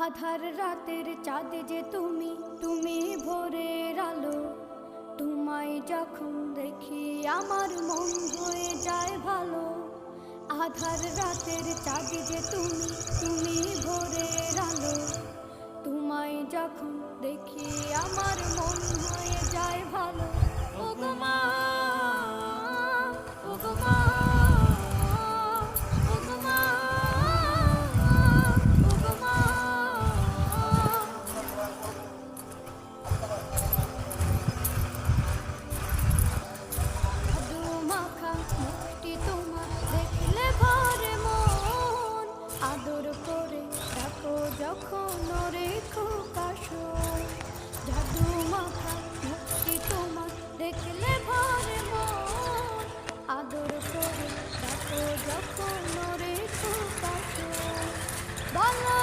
আধার রাতের চাঁদ যে তুমি, তুমি ভোরের আলো। তোমায় যখন দেখি আমার মন হয়ে যায় ভালো। আধার রাতের চাঁদ যে তুমি, তুমি ভোরের আলো। তোমায় যখন দেখি আমার মন হয়ে যায় ভালো। ও গো মা, ও গো মা, ও গো মা, ও গো মা। জাদু মাখা মুখটি তোমার দেখলে ভরে মন। আদর করে ডাকো যখন ওরে খোকা শোন। জাদু মাখা মুখটি তোমার দেখলে ভরে মন। আদর করে ডাকো যখন ওরে খোকা শোন। বলো